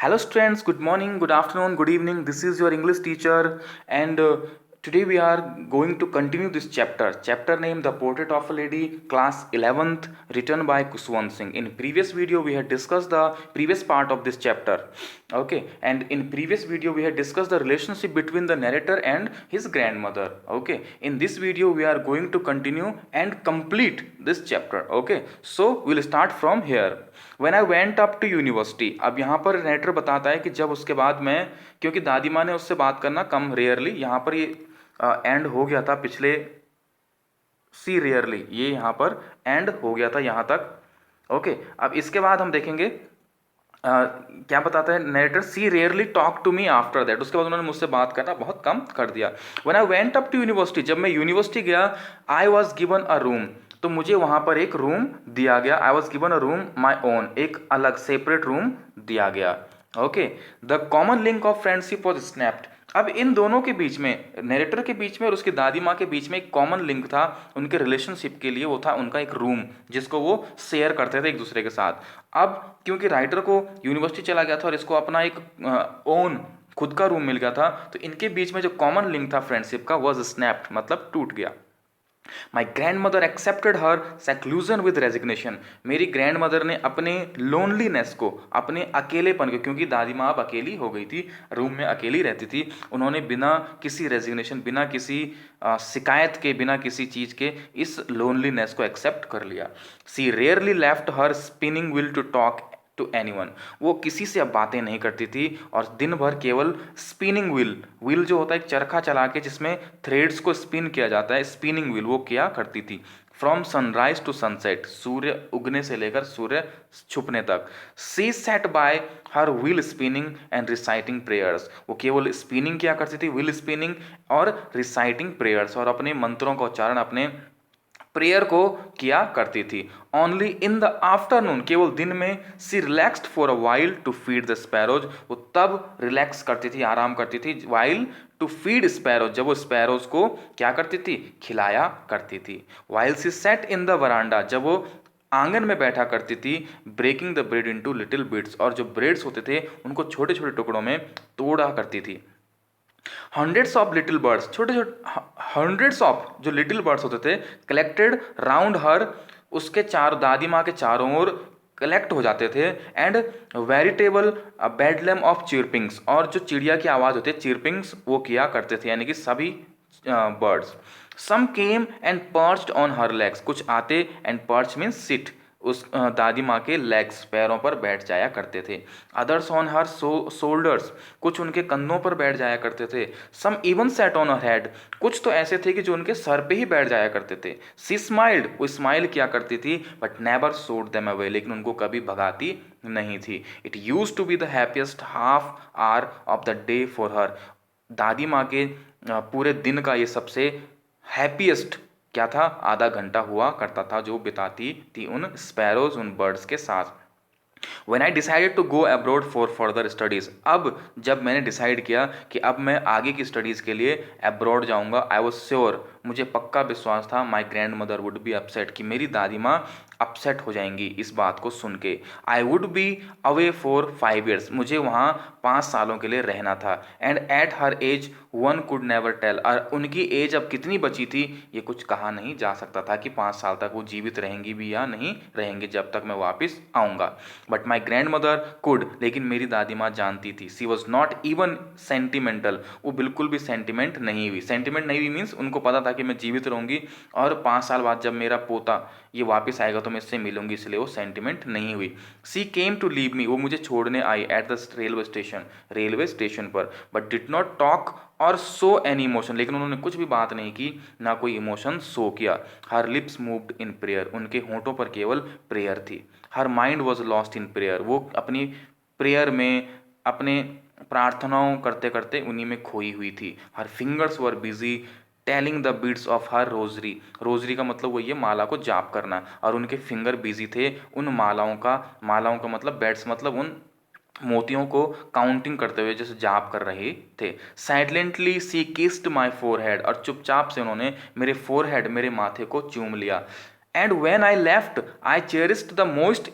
Hello, students. Good morning, good afternoon, good evening. This is your English teacher, and today we are going to continue this chapter. Chapter name The Portrait of a Lady, class 11th, written by Kuswant Singh. In previous video, we had discussed the previous part of this chapter. Okay, and in previous video, we had discussed the relationship between the narrator and his grandmother. Okay, in this video, we are going to continue and complete this chapter. Okay, so we'll start from here. When I went up to university, अब यहाँ पर नेटर बताता है कि जब उसके बाद मैं, क्योंकि दादी माँ ने उससे बात करना कम रेयरली, यहाँ पर ये एंड हो गया था पिछले सी रेयरली, ये यहाँ पर एंड हो गया था यहाँ तक। ओके, अब इसके बाद हम देखेंगे क्या बताता है narrator, she rarely talk to me after that. उसके बाद उन्होंने मुझसे बात करना बहुत कम कर दिया। When I went up to university, जब मैं यूनिवर्सिटी गया, I was given a room, तो मुझे वहां पर एक रूम दिया गया। I was given a room my own, एक अलग सेपरेट रूम दिया गया। Okay, the common link of friendship was snapped. अब इन दोनों के बीच में, नरेटर के बीच में और उसकी दादी माँ के बीच में एक कॉमन लिंक था उनके रिलेशनशिप के लिए, वो था उनका एक रूम जिसको वो शेयर करते थे एक दूसरे के साथ। अब क्योंकि राइटर को यूनिवर्सिटी चला गया था और इसको अपना एक ओन खुद का रूम मिल गया था, तो इनके बीच में जो कॉमन लिंक था फ्रेंडशिप का, वॉज स्नैप्ड, मतलब टूट गया। My grand mother accepted her seclusion with resignation. मेरी ग्रैंड मदर ने अपने लोनलीनेस को, अपने अकेलेपन को, क्योंकि दादी माँ अब अकेली हो गई थी, रूम में अकेली रहती थी, उन्होंने बिना किसी रेजिग्नेशन, बिना किसी शिकायत के, बिना किसी चीज़ के इस लोनलीनेस को एक्सेप्ट कर लिया। She rarely left her spinning wheel to talk to anyone. वो किसी से अब बातें नहीं करती थी और दिन भर केवल स्पिनिंग व्हील, व्हील जो होता है एक चरखा चला के जिसमें थ्रेड्स को स्पिन किया जाता है, स्पिनिंग व्हील वो किया करती थी। फ्रॉम सनराइज टू सनसेट, सूर्य उगने से लेकर सूर्य छुपने तक। She sat by her wheel spinning and reciting prayers. वो केवल स्पिनिंग किया करती थी, व्हील स्पिनिंग और रिसाइटिंग प्रेयर्स, और अपने मंत्रों का उच्चारण, अपने प्रेयर को किया करती थी। ओनली इन द आफ्टरनून, केवल दिन में, she relaxed for a while to feed the sparrows. वो तब रिलैक्स करती थी, आराम करती थी, वाइल टू फीड स्पैरोज, जब वो स्पैरोज को क्या करती थी, खिलाया करती थी। While she sat in the veranda, जब वो आंगन में बैठा करती थी, breaking the bread into little bits, और जो ब्रेड्स होते थे उनको छोटे छोटे टुकड़ों में तोड़ा करती थी। हंड्रेड्स ऑफ लिटिल बर्ड्स, छोटे छोटे हंड्रेड्स ऑफ जो लिटिल बर्ड्स होते थे, कलेक्टेड राउंड हर, उसके चार, दादी माँ के चारों ओर कलेक्ट हो जाते थे। एंड वेरिटेबल बेडलम ऑफ चिरपिंग्स, और जो चिड़िया की आवाज़ होती है चिरपिंग्स, वो किया करते थे, यानी कि सभी birds. Some came and perched on her legs, कुछ आते, एंड पर्च मीन्स सिट, उस दादी माँ के लेग्स, पैरों पर बैठ जाया करते थे। अदर्स ऑन हर शोल्डर्स, कुछ उनके कंधों पर बैठ जाया करते थे। Some even sat on her head, कुछ तो ऐसे थे कि जो उनके सर पे ही बैठ जाया करते थे। सी स्माइल्ड, वो स्माइल किया करती थी, but never shooed them away, लेकिन उनको कभी भगाती नहीं थी। It used to be the happiest half hour of the day for her. दादी माँ के पूरे दिन का ये सबसे हैप्पीएस्ट क्या था, आधा घंटा हुआ करता था जो बिताती थी उन स्पैरोज, उन बर्ड्स के साथ। When I decided to go abroad for further studies, अब जब मैंने डिसाइड किया कि अब मैं आगे की स्टडीज़ के लिए अब्रॉड जाऊंगा, आई वॉज श्योर, मुझे पक्का विश्वास था, my grand mother would be upset, कि मेरी दादी माँ अपसेट हो जाएंगी इस बात को सुन के। I would be away for 5 years, मुझे वहाँ 5 सालों के लिए रहना था। And at her age one could never tell, और उनकी एज अब कितनी बची थी ये कुछ कहा नहीं जा सकता था कि 5 साल तक वो जीवित रहेंगी भी या नहीं रहेंगी जब तक मैं वापस आऊँगा। But my grand mother could, लेकिन मेरी दादी माँ जानती थी। सी वॉज नॉट इवन सेंटिमेंटल, वो बिल्कुल भी सेंटिमेंट नहीं हुई। सेंटिमेंट नहीं हुई मीन्स उनको पता था कि मैं जीवित रहूँगी और 5 साल बाद जब मेरा पोता ये वापस आएगा तो मैं इससे मिलूंगी, इसलिए वो सेंटिमेंट नहीं हुई। सी केम टू लीव मी, वो मुझे छोड़ने आई at the railway station, railway station पर, but did not talk or show any emotion, लेकिन उन्होंने कुछ भी बात नहीं की, ना कोई इमोशन शो किया। हर लिप्स मूव्ड इन प्रेयर, उनके होंठों पर केवल प्रेयर थी। Her mind was lost in prayer, वो अपनी प्रेयर में, अपने प्रार्थनाओं करते करते उन्हीं में खोई हुई थी। Her fingers were busy telling the beads of her rosary, rosary का मतलब वही है माला को जाप करना, और उनके फिंगर बिजी थे उन मालाओं का, मालाओं का मतलब बेड्स, मतलब उन मोतियों को काउंटिंग करते हुए जैसे जाप कर रहे थे। Silently she kissed my forehead, और चुपचाप से उन्होंने मेरे फोरहेड, मेरे माथे को चूम लिया। And when I left I cherished the most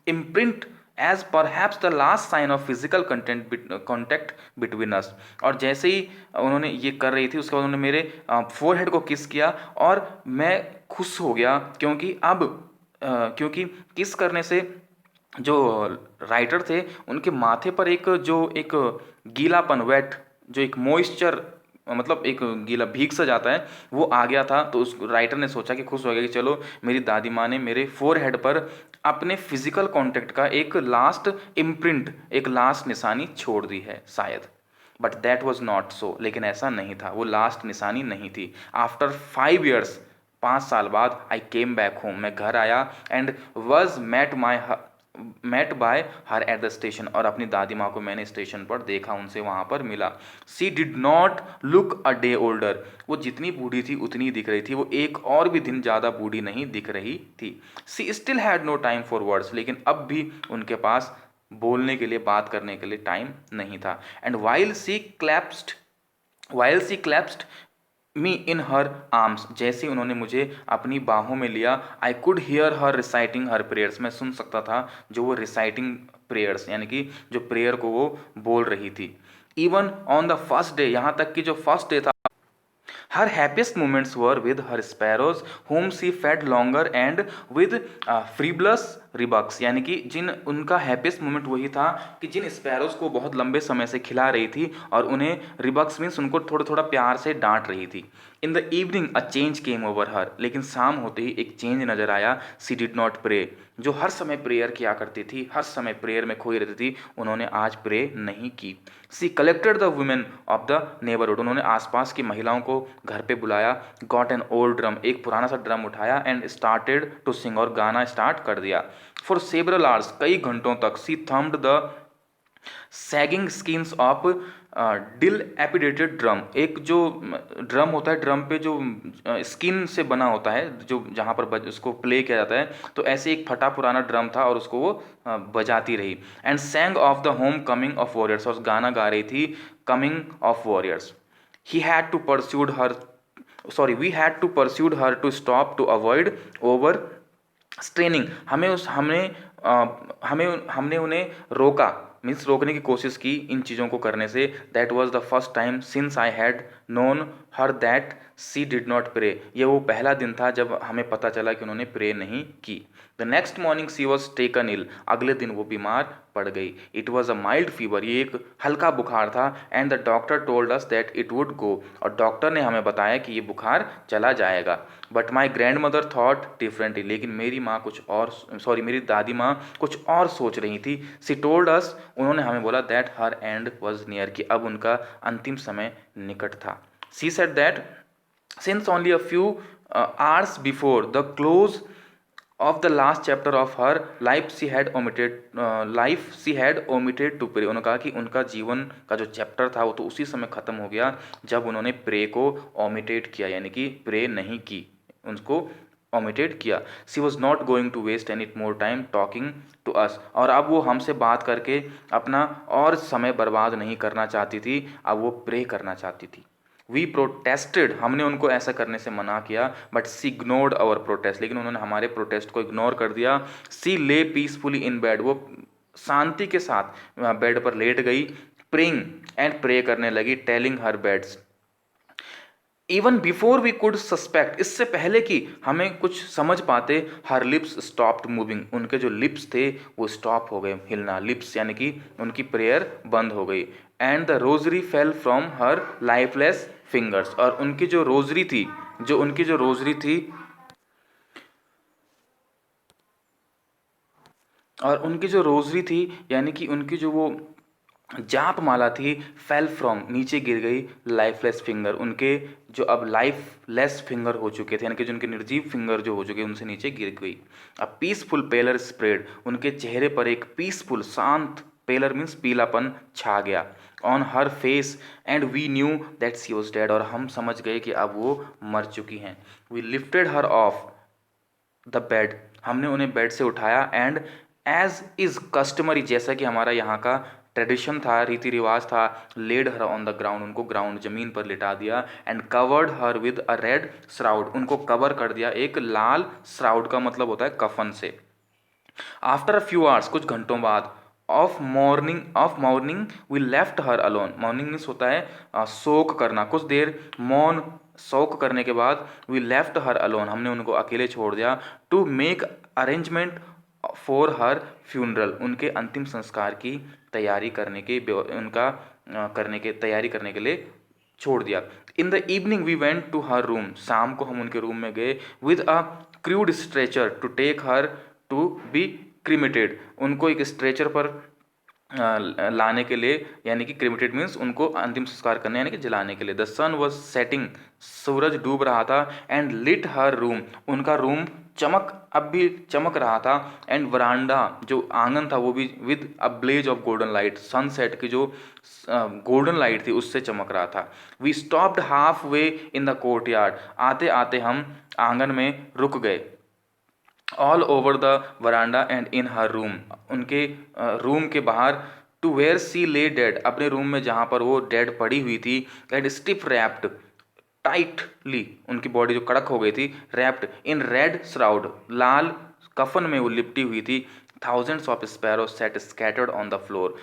imprint as perhaps the last sign of physical contact between us. और जैसे ही उन्होंने ये कर रही थी उसके बाद उन्होंने मेरे फोरहेड को किस किया और मैं खुश हो गया, क्योंकि अब क्योंकि किस करने से जो राइटर थे उनके माथे पर एक गीलापन, वेट, जो एक मॉइस्चर, मतलब एक गीला भीग सा जाता है, वो आ गया था। तो उस राइटर ने सोचा कि खुश हो गया कि चलो मेरी दादी माँ ने मेरे फोरहेड पर अपने फिजिकल कांटेक्ट का एक लास्ट इम्प्रिंट, एक लास्ट निशानी छोड़ दी है शायद। But that was not so, लेकिन ऐसा नहीं था, वो लास्ट निशानी नहीं थी। आफ्टर 5 years, 5 साल बाद, आई केम बैक होम, मैं घर आया and was met by her at the station, और अपनी दादी माँ को मैंने स्टेशन पर देखा, उनसे वहाँ पर मिला। She did not look a day older, वो जितनी बूढ़ी थी उतनी दिख रही थी, वो एक और भी दिन ज़्यादा बूढ़ी नहीं दिख रही थी। She still had no time for words, लेकिन अब भी उनके पास बोलने के लिए, बात करने के लिए टाइम नहीं था। And while she clasped me in her arms, जैसे उन्होंने मुझे अपनी बाहों में लिया, I could hear her reciting her prayers, मैं सुन सकता था जो वो रिसाइटिंग प्रेयर्स, यानी कि जो प्रेयर को वो बोल रही थी। Even on the first day, यहाँ तक कि जो फर्स्ट डे था, her happiest moments were with her sparrows whom she fed longer and with frivolous rebukes, यानी कि जिन उनका हैप्पीस्ट मोमेंट वही था कि जिन स्पैरोज को बहुत लंबे समय से खिला रही थी और उन्हें रिबक्स मीन्स उनको थोड़ा थोड़ा प्यार से डांट रही थी। इन the evening a change came over हर, लेकिन शाम होते ही एक चेंज नजर आया। सी डिड नॉट प्रे, जो हर समय प्रेयर किया करती थी, हर समय प्रेयर में खोई रहती थी, उन्होंने आज प्रे नहीं की। She collected the women of the neighbourhood, उन्होंने आसपास की महिलाओं को घर पे बुलाया। गॉट एन ओल्ड ड्रम, एक पुराना सा ड्रम उठाया एंड स्टार्टेड टू सिंग, और गाना स्टार्ट कर दिया। फॉर सेवरल आवर्स, कई घंटों तक, she thumbed the sagging skins of dilapidated drum, एक जो ड्रम होता है, ड्रम पे जो स्किन से बना होता है, जो जहाँ पर उसको प्ले किया जाता है, तो ऐसे एक फटा पुराना ड्रम था और उसको वो बजाती रही। And sang of the homecoming of warriors, और गाना गा रही थी coming of warriors. He had to persuade her sorry we had to persuade her to stop to avoid over straining, हमने उन्हें रोका, मीन्स रोकने की कोशिश की इन चीज़ों को करने से। That was the first time since I had known her that she did not pray, ये वो पहला दिन था जब हमें पता चला कि उन्होंने प्रे नहीं की। The next morning she was taken ill, अगले दिन वो बीमार पड़ गई। It was a mild fever, ये एक हल्का बुखार था। And the doctor told us that it would go, और डॉक्टर ने हमें बताया कि ये बुखार चला जाएगा। But my grand mother thought differently, लेकिन मेरी दादी माँ कुछ और सोच रही थी। सी टोल्ड अस, उन्होंने हमें बोला that her and was near, कि अब उनका अंतिम समय निकट था। She said that since only a few hours before the close of the last chapter of her life she had omitted to pray, उन्होंने कहा कि उनका जीवन का जो चैप्टर था वो तो उसी समय खत्म हो गया जब उन्होंने प्रे को ओमिटेड किया, यानी कि प्रे नहीं की, उनको ओमिटेड किया। She was not going to waste any more time talking to us, और अब वो हमसे बात करके अपना और समय बर्बाद नहीं करना चाहती थी, अब वो प्रे करना चाहती थी। वी प्रोटेस्टेड, हमने उनको ऐसा करने से मना किया, but she ignored our protest, लेकिन उन्होंने हमारे प्रोटेस्ट को इग्नोर कर दिया। सी ले पीसफुली इन बेड, वो शांति के साथ बेड पर लेट गई। प्रेइंग एंड प्रे करने लगी। Telling her beads even before we could suspect, इससे पहले कि हमें कुछ समझ पाते, हर लिप्स स्टॉप्ड मूविंग, उनके जो लिप्स थे वो स्टॉप हो गए हिलना, लिप्स यानी कि उनकी प्रेयर बंद हो गई। And the rosary fell from her lifeless fingers, और उनकी जो रोजरी थी, यानी कि उनकी जो वो जाप माला थी, फेल फ्रॉम, नीचे गिर गई, लाइफलेस फिंगर, उनके जो अब लाइफलेस फिंगर हो चुके थे, यानी कि जो उनके निर्जीव फिंगर जो हो चुके, उनसे नीचे गिर गई। अ पीसफुल पेलर स्प्रेड, उनके चेहरे पर एक पीसफुल शांत, पेलर मीन्स पीलापन, छा गया। On her face and we knew that she was dead, और हम समझ गए कि अब वो मर चुकी हैं। We lifted her off the bed, हमने उन्हें बेड से उठाया। एंड एज इज कस्टमरी, जैसा कि हमारा यहाँ का ट्रेडिशन था, रीति रिवाज था, laid her on the ground, उनको ग्राउंड जमीन पर लिटा दिया। And covered her with a red shroud, उनको कवर कर दिया एक लाल श्राउड, का मतलब होता है कफन से। आफ्टर अ फ्यू आवर्स, कुछ घंटों बाद, of morning we left her alone. Morning means होता है शोक करना, कुछ देर मौन शोक करने के बाद वी लेफ्ट हर अलोन, हमने उनको अकेले छोड़ दिया। To make arrangement for her funeral, उनके अंतिम संस्कार की तैयारी करने के उनका करने के तैयारी करने के लिए छोड़ दिया। In the evening we went to her room, शाम को हम उनके रूम में गए। With a crude stretcher to take her to be cremated, उनको एक स्ट्रेचर पर लाने के लिए, यानी कि क्रीमेटेड मीन्स उनको अंतिम संस्कार करने यानी कि जलाने के लिए। द सन वॉज सेटिंग, सूरज डूब रहा था। एंड लिट हर रूम, उनका रूम अब भी चमक रहा था। एंड वरांडा, जो आंगन था वो भी with a blaze of golden light, sunset की जो गोल्डन लाइट थी उससे चमक रहा था। We stopped half way in the courtyard, आते आते हम आंगन में रुक गए। All over the veranda and in her room, उनके रूम के बाहर। टू वेयर सी ले डेड, अपने रूम में जहाँ पर वो डेड पड़ी हुई थी। एंड स्टिफ रैप्ड, टाइटली, उनकी बॉडी जो कड़क हो गई थी। रैप्ड इन रेड श्राउड, लाल कफन में वो लिपटी हुई थी। Thousands of sparrows set scattered on the floor,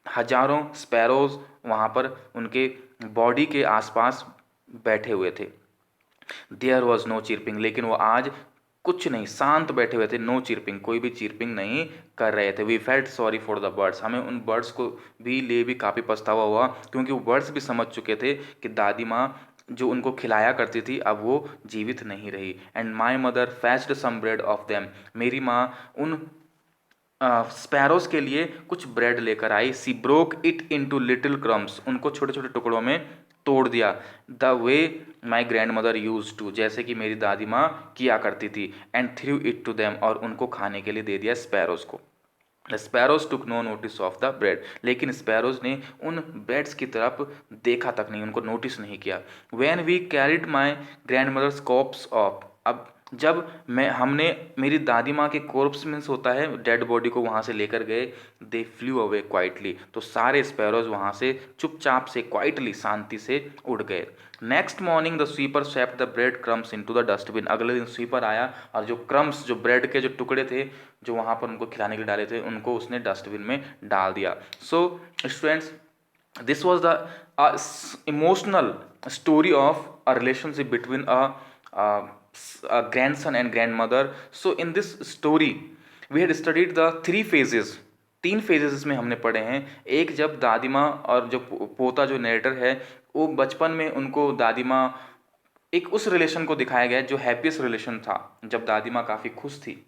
हजारों स्पैरोज वहाँ पर उनके बॉडी के आसपास बैठे हुए थे। देयर वॉज नो चिरपिंग, लेकिन वो आज कुछ नहीं, शांत बैठे हुए थे। नो चिरपिंग, कोई भी चिरपिंग नहीं कर रहे थे। We felt sorry for the birds, हमें उन बर्ड्स को भी लिए भी काफ़ी पछतावा हुआ, क्योंकि वो बर्ड्स भी समझ चुके थे कि दादी माँ जो उनको खिलाया करती थी अब वो जीवित नहीं रही। And my mother fetched some bread of them, मेरी माँ उन स्पैरोज के लिए कुछ ब्रेड लेकर आई। She broke it into little crumbs, उनको छोटे छोटे टुकड़ों में तोड़ दिया। The way my grandmother used to, जैसे कि मेरी दादी माँ किया करती थी। And threw it to them, और उनको खाने के लिए दे दिया स्पैरोज को। Sparrows took no notice of the bread, लेकिन स्पैरोज ने उन ब्रेड्स की तरफ देखा तक नहीं, उनको नोटिस नहीं किया। When we carried my grandmother's corpse off, अब जब हमने मेरी दादी माँ के कोर्प्स मीन्स होता है डेड बॉडी को वहाँ से लेकर गए। दे फ्लू अवे क्वाइटली, तो सारे स्पैरोज वहाँ से चुपचाप से क्वाइटली शांति से उड़ गए। Next morning the sweeper swept the bread crumbs into the dustbin, अगले दिन स्वीपर आया और जो क्रम्स, जो ब्रेड के जो टुकड़े थे जो वहाँ पर उनको खिलाने के लिए डाले थे, उनको उसने डस्टबिन में डाल दिया। So students, this was the emotional story of a relationship between a grandson and grandmother. So in this story we had studied the three phases, तीन फेजेस इसमें हमने पढ़े हैं। एक, जब दादी माँ और जो पोता जो नरेटर है वो बचपन में उनको दादी माँ, एक उस रिलेशन को दिखाया गया जो हैप्पीस्ट रिलेशन था, जब दादी माँ काफ़ी खुश थी।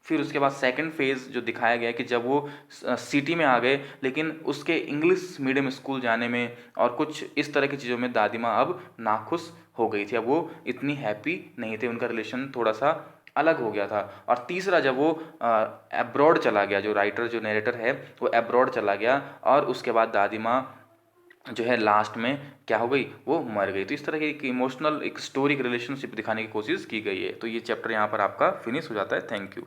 फिर उसके बाद सेकंड फेज़ जो दिखाया गया कि जब वो सिटी में आ गए, लेकिन उसके इंग्लिश मीडियम स्कूल जाने में और कुछ इस तरह की चीज़ों में दादी माँ अब नाखुश हो गई थी, अब वो इतनी हैप्पी नहीं थे, उनका रिलेशन थोड़ा सा अलग हो गया था। और तीसरा, जब वो एब्रॉड चला गया, जो राइटर जो नरेटर है वो एब्रॉड चला गया, और उसके बाद दादी माँ जो है लास्ट में क्या हो गई, वो मर गई। तो इस तरह की एक इमोशनल एक स्टोरी, रिलेशनशिप दिखाने की कोशिश की गई है। तो ये चैप्टर यहाँ पर आपका फिनिश हो जाता है। Thank you.